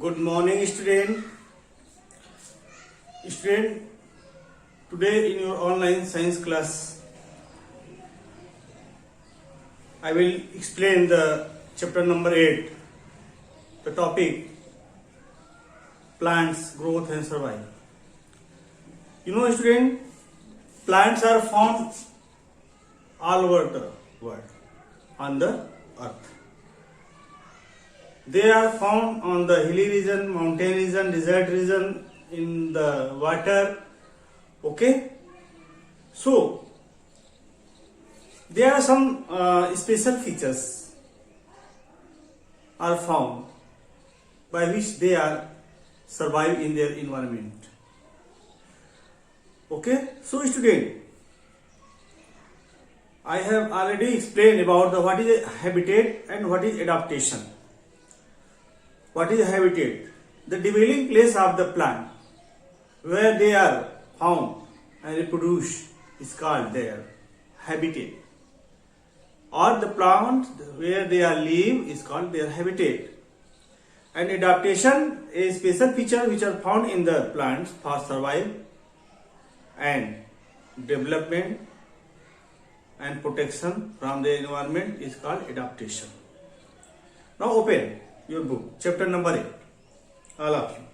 Good morning, student. Student, today in your online science class, I will explain the chapter number 8, the topic plants, growth and survival. You know, student, plants are found all over the world, on the earth. They are found on the hilly region, mountain region, desert region, in the water. Okay. So there are some special features are found by which they are survive in their environment. Okay. So student, I have already explained about what is habitat and what is adaptation. What is habitat? The dwelling place of the plant where they are found and reproduce is called their habitat. Or the plant where they are live is called their habitat. And adaptation is special feature which are found in the plants for survival and development and protection from the environment is called adaptation. Now open your book, chapter number 8, all of you.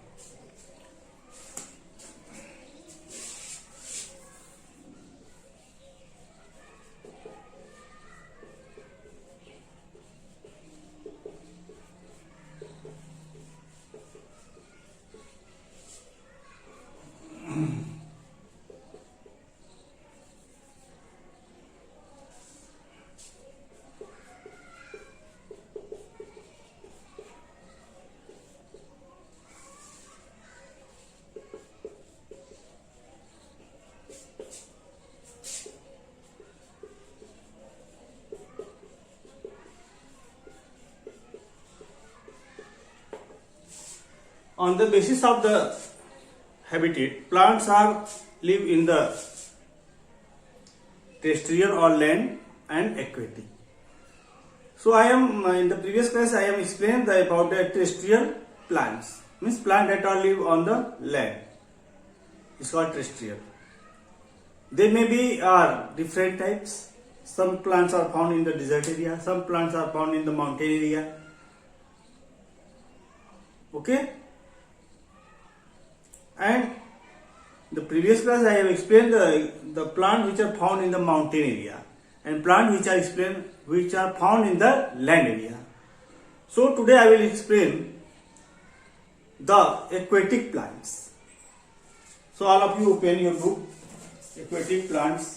On the basis of the habitat, plants are live in the terrestrial or land and aquatic. So I am in the previous class I am explained about the terrestrial plants, means plant that are live on the land. It's called terrestrial. They may be different types. Some plants are found in the desert area, some plants are found in the mountain area. Okay. And the previous class I have explained the plant which are found in the mountain area and plant which are found in the land area. So today I will explain the aquatic plants. So all of you open your book, aquatic plants.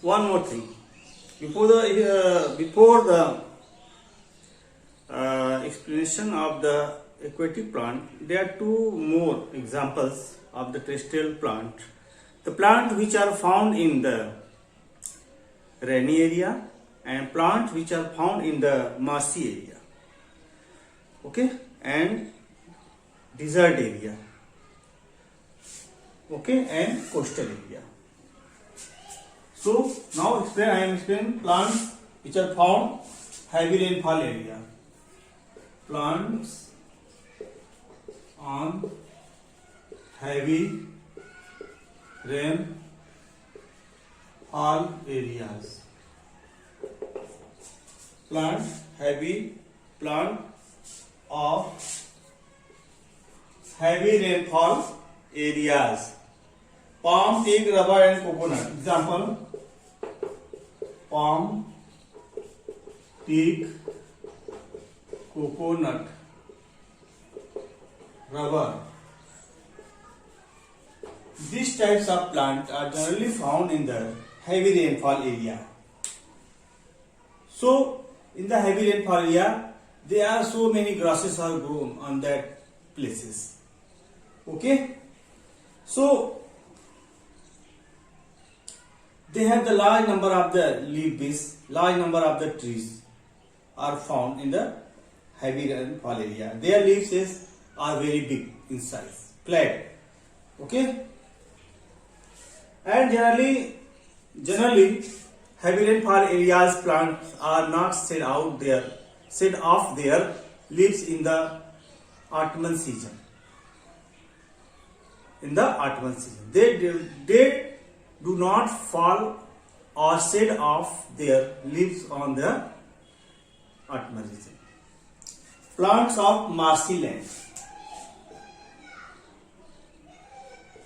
One more thing, before the explanation of the aquatic plant, there are two more examples of the terrestrial plant. The plant which are found in the rainy area and plants which are found in the marshy area. Okay, and desert area. Okay, and coastal area. So now I am explaining plants which are found heavy rainfall area. Plants on heavy rainfall areas. Plant of heavy rainfall areas. Palm, teak, rubber and coconut. Example: palm, teak, coconut, rubber. These types of plants are generally found in the heavy rainfall area. So in the heavy rainfall area, there are so many grasses are grown on that places. Okay. So they have the large number of the leaf base, large number of the trees are found in the heavy rainfall area. Their leaves are very big in size, flat. Okay, and generally heavy rainfall areas plants are not shed off their leaves in the autumnal season. In the autumnal season, they do not fall or shed off their leaves on the autumnal season. Plants of marshy land.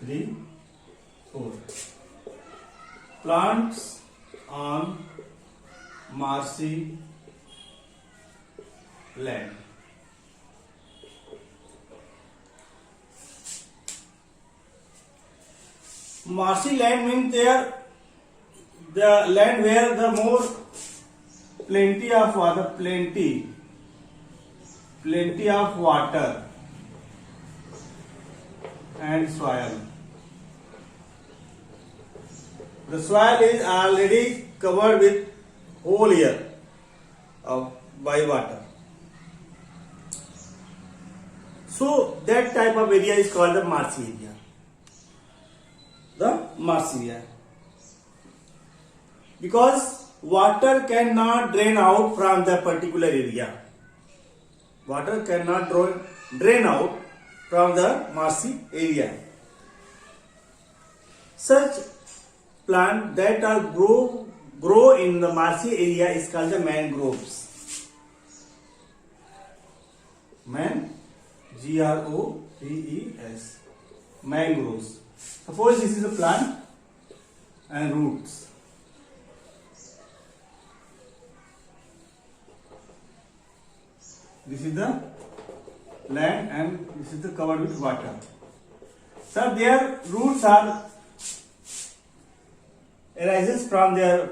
3, 4. Plants on marshy land. Marshy land means the land where the more plenty of water, plenty of water and soil. The soil is already covered with whole year by water. So that type of area is called the marshy area. The marshy area. Because water cannot drain out from the particular area. Water cannot drain out from the marshy area. Such plant that are grow in the marshy area is called the mangroves. Groves. Mangroves. Suppose this is a plant and roots. This is the land and this is the covered with water. So their roots arises from their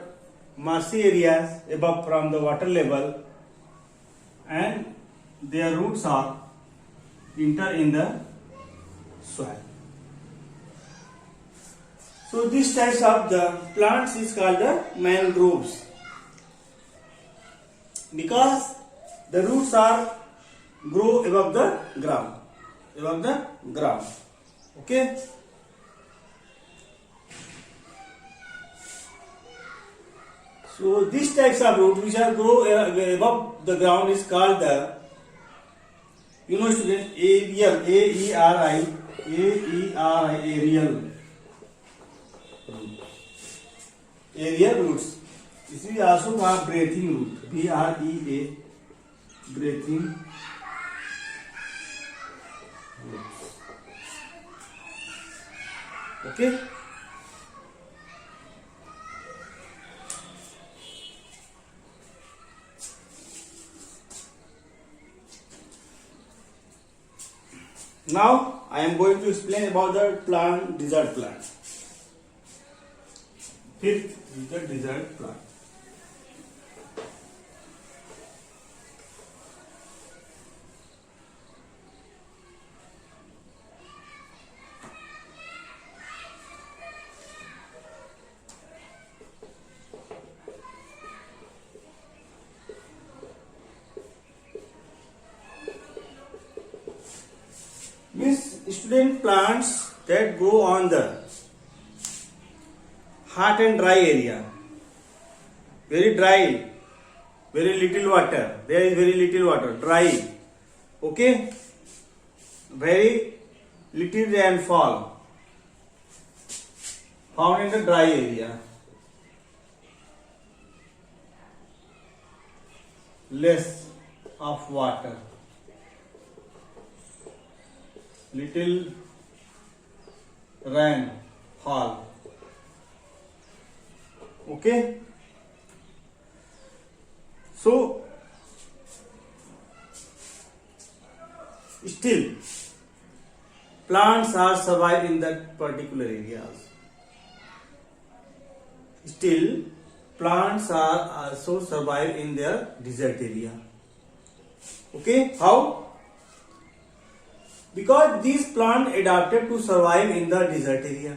marshy areas above from the water level, and their roots are enter in the soil. So this types of the plants is called the mangroves, because the roots are grow above the ground. Okay. So these types of roots which are grow above the ground is called the, students, aerial, aerial roots. This is also called breathing root, BREA, breathing roots. Okay. Now I am going to explain about the plant, desert plant. Fifth is the desert plant. Means student plants that grow on the hot and dry area, very dry, very little water, there is very little water, dry, okay, very little rainfall found in the dry area, less of water, little rainfall. Okay. So still plants are survive in that particular areas. Still plants are also survive in their desert area. Okay, how? Because these plants adapted to survive in the desert area.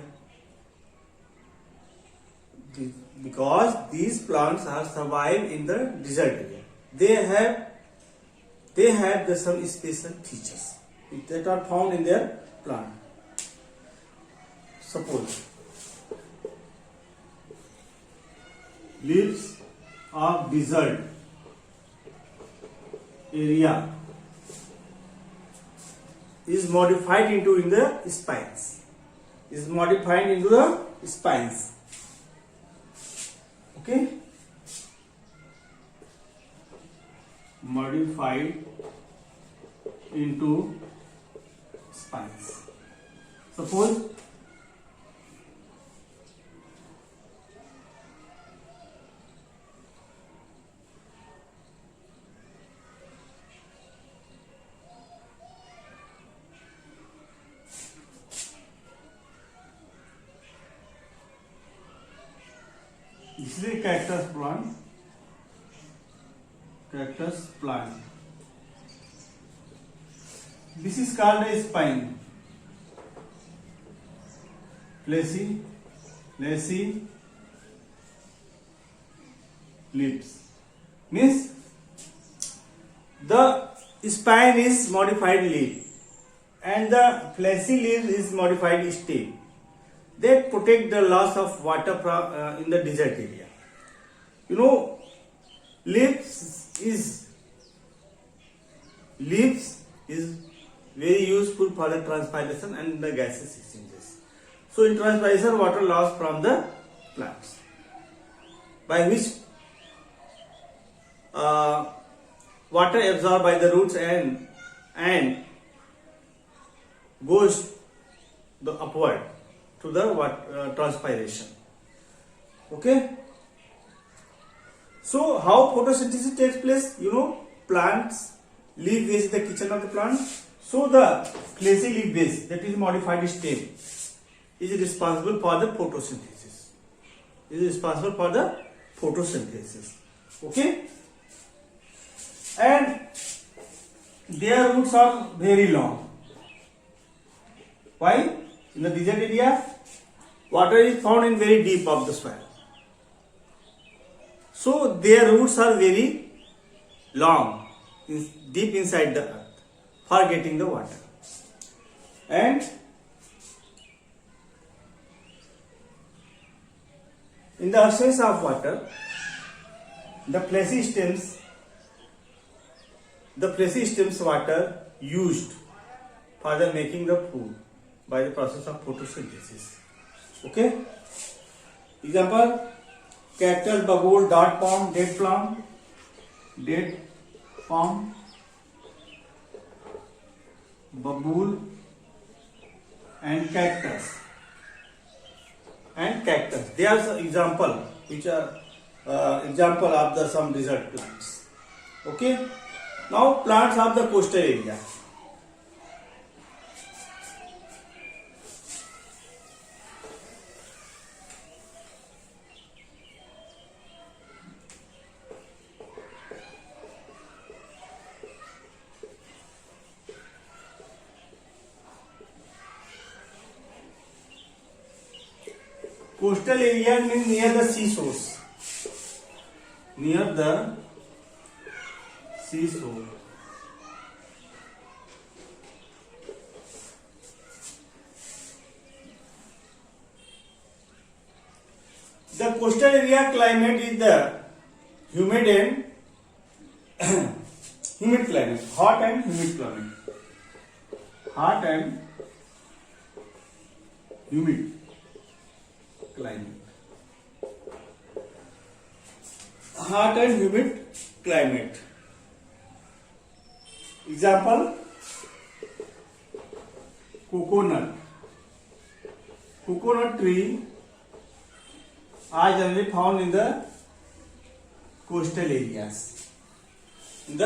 Because these plants are survive in the desert area. They have they have some special features that are found in their plant. Suppose leaves of desert area is modified into in the spines. Is modified into the spines. Okay. Modified into spines. Suppose this is a cactus plant. Cactus plant. This is called a spine. Fleshy leaves. Means the spine is modified leaf and the fleshy leaf is modified stem. They protect the loss of water in the desert area. You know, leaves is very useful for the transpiration and the gases exchanges. So in transpiration, water loss from the plants, by which water absorbed by the roots and goes the upward to the transpiration. Okay. So how photosynthesis takes place? You know, plants leaf base is the kitchen of the plant. So the fleshy leaf base, that is modified stem, is responsible for the photosynthesis. Okay. And their roots are very long. Why? In the desert area, water is found in very deep of the soil. So their roots are very long, deep inside the earth for getting the water. And in the absence of water, the fleshy stems water used for the making the food by the process of photosynthesis. Okay. Example: cactus, babool, dart palm, date palm, babool, and cactus. They are some example which are example of the some desert plants. Okay. Now plants of the coastal area. Coastal area means near the seashores. Near the seashore. The coastal area climate is the humid and humid climate, hot and humid climate. Hot and humid climate. Hot and humid climate. Example: coconut. Coconut tree are generally found in the coastal areas. You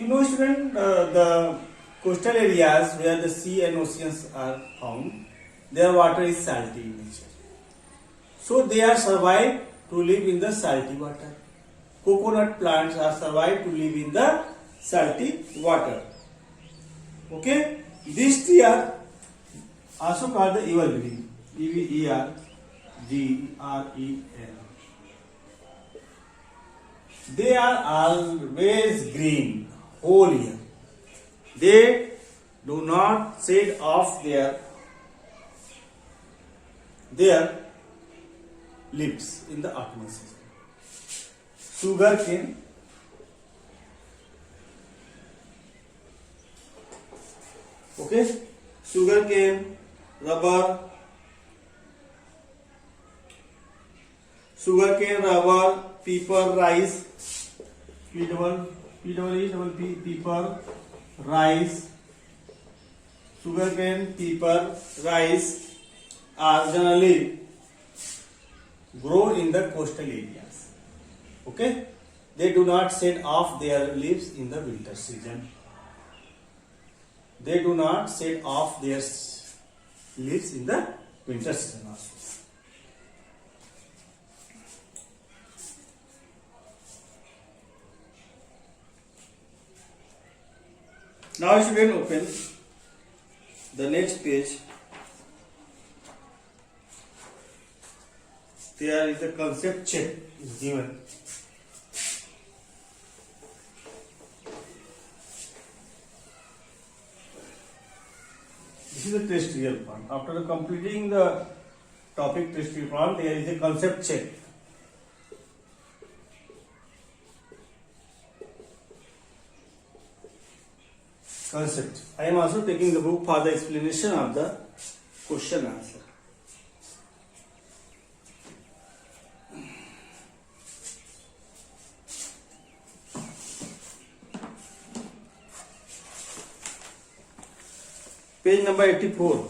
know, student, the coastal areas where the sea and oceans are found, their water is salty in nature. So they are survived to live in the salty water. Coconut plants are survived to live in the salty water. Okay, these three are also called the evergreen. Evergreen. They are always green whole year. They do not shed off their leaves in the autumn season. Sugar cane. Okay, sugar cane, rubber, pepper, rice, pepper, rice, sugar cane, pepper, rice are generally grow in the coastal areas. Okay, they do not shed off their leaves in the winter season. They do not shed off their leaves in the winter season also. Now student open the next page. There is a concept check is given. This is a test real part. After completing the topic test real part, there is a concept check. Concept. I am also taking the book for the explanation of the question answer. Page number 84.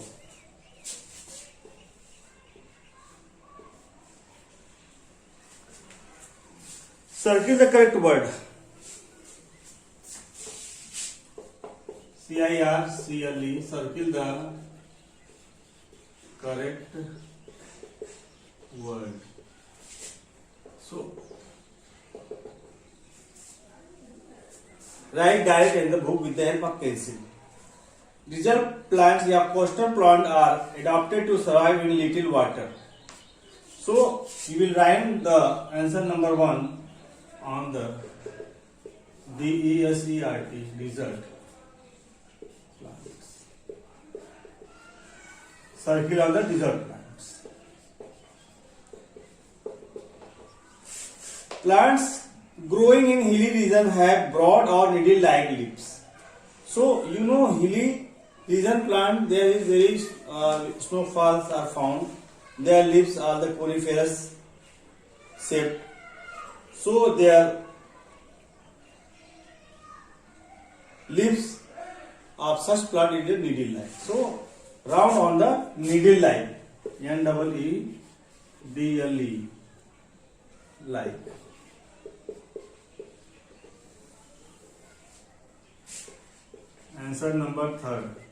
Circle the correct word. CIRCLE. Circle the correct word. So, write direct in the book with the help of pencil. Desert plants या coastal plants are adapted to survive in little water. So you will write the answer number 1 on the DESERT desert plants. Circle on the desert plants. Plants growing in hilly region have broad or needle-like leaves. So you know hilly region plant, there is very snowfalls are found. Their leaves are the coniferous shape. So their leaves of such plant is a needle like. So round on the needle like. NEEDLE like. Answer number 3.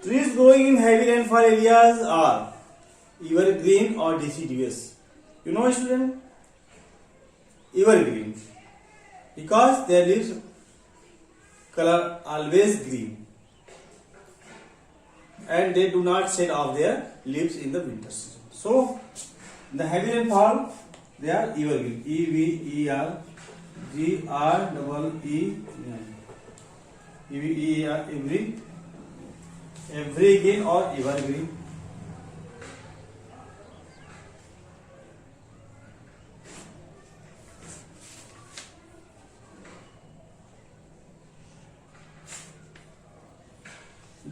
Trees growing in heavy rainfall areas are evergreen or deciduous. You know, student, evergreen because their leaves color always green and they do not shed off their leaves in the winter season. So, in the heavy rainfall, they are evergreen. Evergreen or evergreen.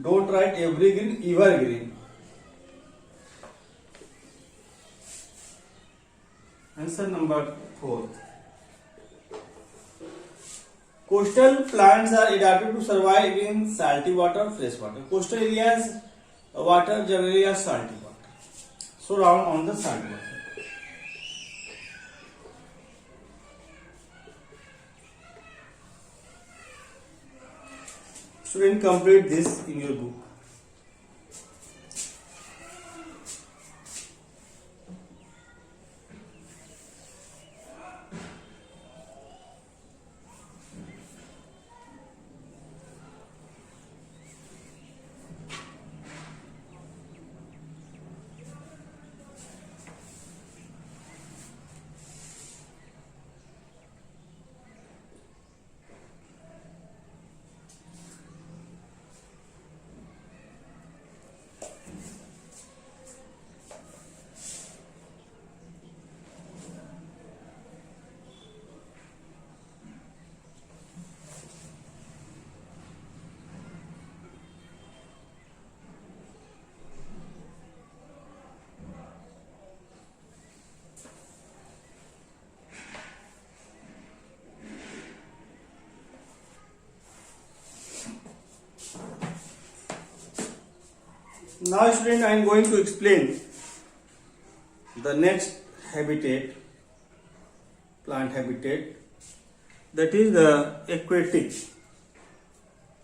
Don't write evergreen, evergreen. Answer number 4. Coastal plants are adapted to survive in salty water, fresh water. Coastal areas, water generally are salty water. So round on the salty water. Student, complete this in your book. Now student, I am going to explain the next habitat, plant habitat, that is the aquatic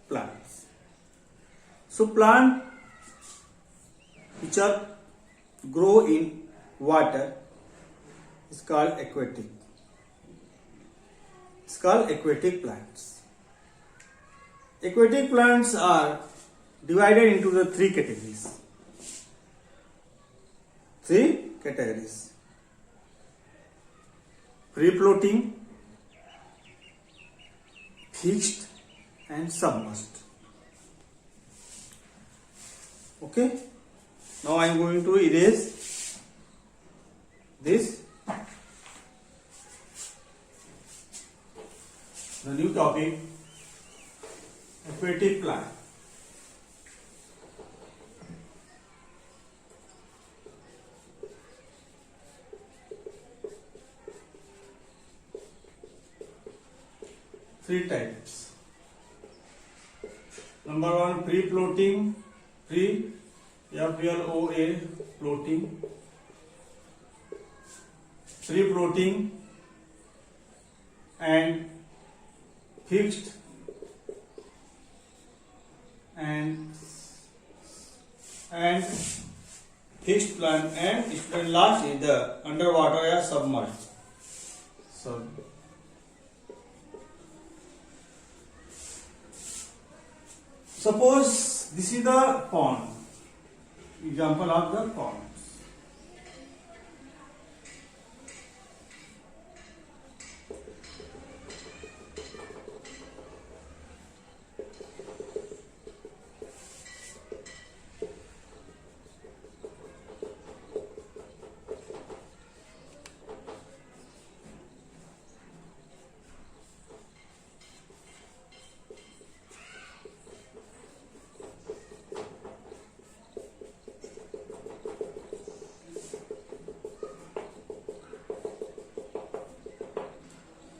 plants. So plant which are grow in water is called aquatic. It's called aquatic plants. Aquatic plants are divided into the three categories. Free floating, fixed and submerged. Okay. Now I am going to erase this. The new topic, aquatic plant. Three types. Number one, free floating, free, FLOA, floating, free floating and fixed and fixed plant, and last is the underwater or submerged. Suppose this is the pond. Example of the pond.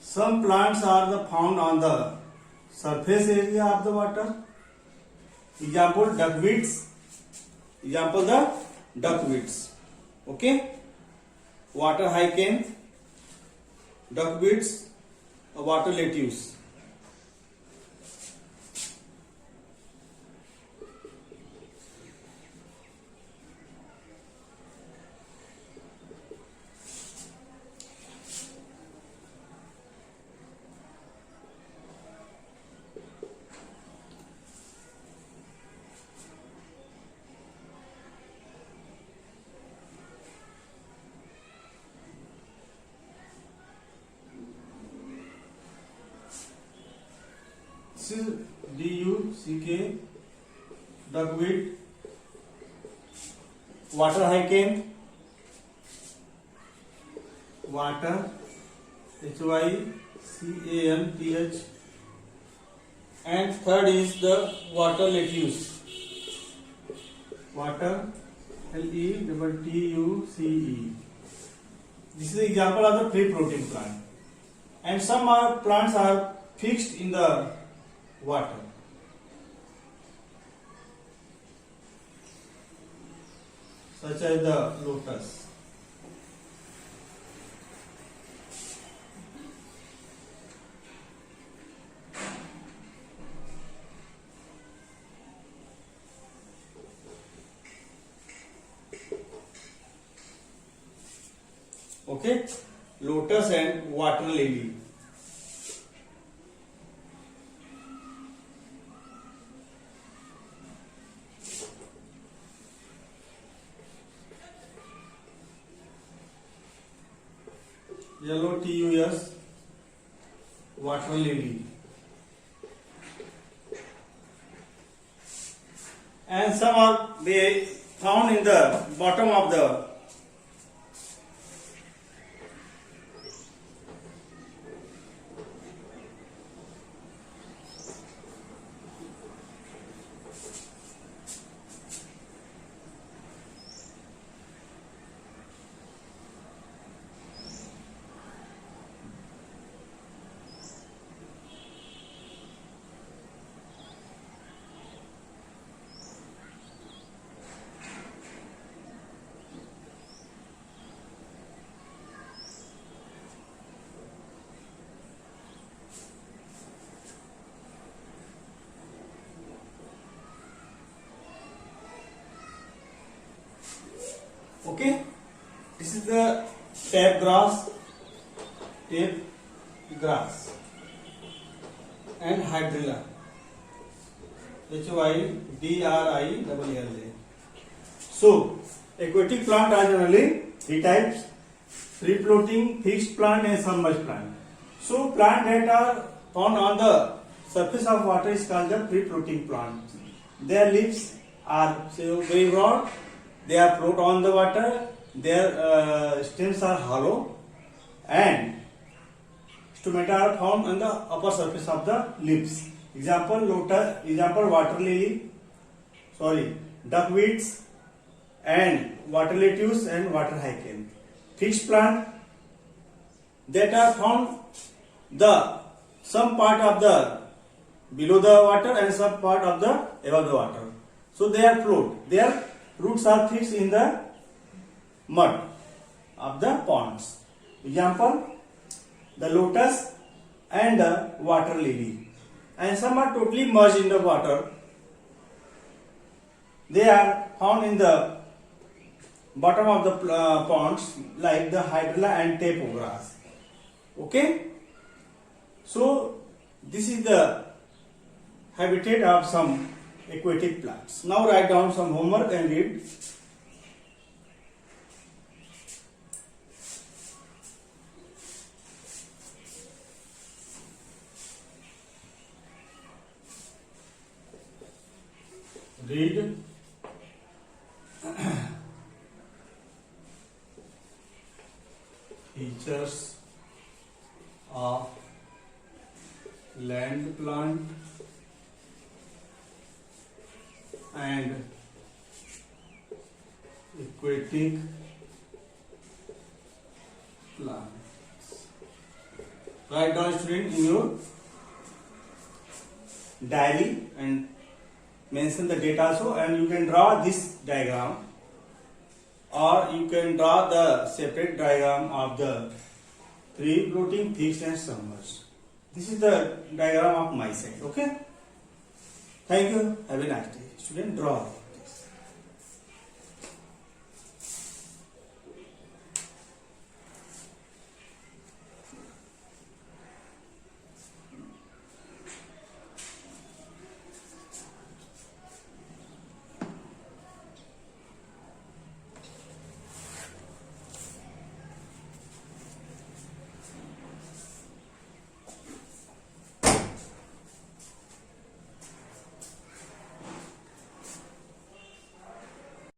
Some plants are found on the surface area of the water. Example, duckweeds. Example, the duckweeds. Okay. Water hyacinth, duckweeds, water lettuce. This is DUCK, duckweed, water hyacinth, water HYCANTH, and third is the water lettuce, water LETTUCE. This is the example of the free floating plant, and some plants are fixed in the water. Such as the lotus. Okay, lotus and water lily. Yellow TUS, water lily. And some are they found in the bottom of the Okay, this is the tape grass, and hydrilla, HYDRILLA. So, aquatic plant are generally three types: free floating, fixed plant, and submerged plant. So, plant that are found on the surface of water is called the free floating plant. Their leaves are very broad. They are float on the water. Their stems are hollow, and stomata are found on the upper surface of the leaves. Example water lily, duckweeds, and water lettuce and water hyacinth. Fixed plant that are found some part of the below the water and some part of the above the water. So they are float. Their roots are fixed in the mud of the ponds. Example, the lotus and the water lily. And some are totally merged in the water. They are found in the bottom of the ponds like the hydrilla and tape grass. Okay? So this is the habitat of some aquatic plants. Now write down some homework and read. Read features of land plant and aquatic plants. Write down, student, in your diary and mention the date also, and you can draw this diagram, or you can draw the separate diagram of the free floating, fixed, and submerged. This is the diagram of my side. Okay. Thank you. Have a nice day. Student, draw.